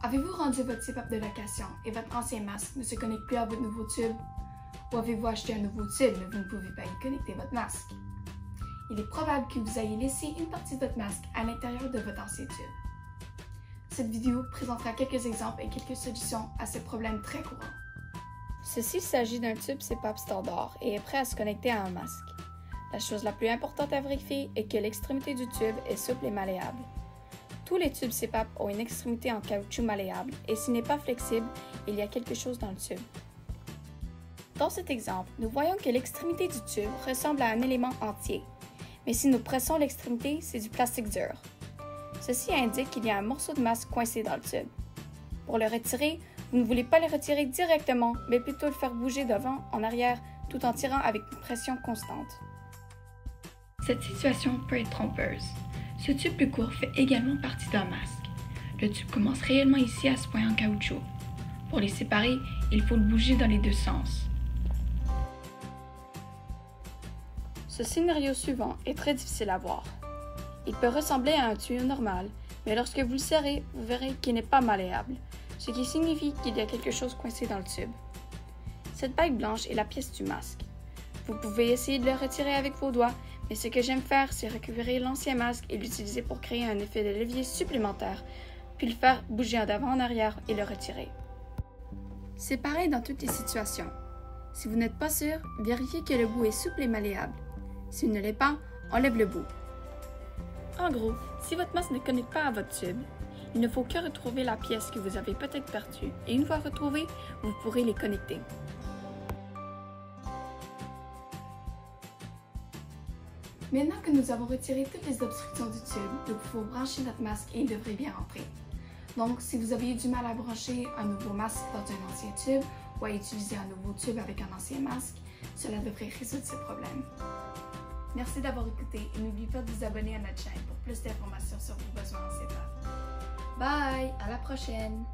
Avez-vous rendu votre CPAP de location et votre ancien masque ne se connecte plus à votre nouveau tube? Ou avez-vous acheté un nouveau tube mais vous ne pouvez pas y connecter votre masque? Il est probable que vous ayez laissé une partie de votre masque à l'intérieur de votre ancien tube. Cette vidéo présentera quelques exemples et quelques solutions à ce problème très courant. Ceci s'agit d'un tube CPAP standard et est prêt à se connecter à un masque. La chose la plus importante à vérifier est que l'extrémité du tube est souple et malléable. Tous les tubes CPAP ont une extrémité en caoutchouc malléable et s'il n'est pas flexible, il y a quelque chose dans le tube. Dans cet exemple, nous voyons que l'extrémité du tube ressemble à un élément entier, mais si nous pressons l'extrémité, c'est du plastique dur. Ceci indique qu'il y a un morceau de masque coincé dans le tube. Pour le retirer, vous ne voulez pas le retirer directement, mais plutôt le faire bouger d'avant en arrière tout en tirant avec une pression constante. Cette situation peut être trompeuse. Ce tube plus court fait également partie d'un masque. Le tube commence réellement ici à ce point en caoutchouc. Pour les séparer, il faut le bouger dans les deux sens. Ce scénario suivant est très difficile à voir. Il peut ressembler à un tuyau normal, mais lorsque vous le serrez, vous verrez qu'il n'est pas malléable, ce qui signifie qu'il y a quelque chose coincé dans le tube. Cette bague blanche est la pièce du masque. Vous pouvez essayer de le retirer avec vos doigts, mais ce que j'aime faire, c'est récupérer l'ancien masque et l'utiliser pour créer un effet de levier supplémentaire, puis le faire bouger en avant en arrière et le retirer. C'est pareil dans toutes les situations. Si vous n'êtes pas sûr, vérifiez que le bout est souple et malléable. S'il ne l'est pas, enlève le bout. En gros, si votre masque ne connecte pas à votre tube, il ne faut que retrouver la pièce que vous avez peut-être perdue et une fois retrouvée, vous pourrez les connecter. Maintenant que nous avons retiré toutes les obstructions du tube, nous pouvons brancher notre masque et il devrait bien rentrer. Donc, si vous avez eu du mal à brancher un nouveau masque dans un ancien tube ou à utiliser un nouveau tube avec un ancien masque, cela devrait résoudre ce problème. Merci d'avoir écouté et n'oubliez pas de vous abonner à notre chaîne pour plus d'informations sur vos besoins en CPAP. Bye! À la prochaine!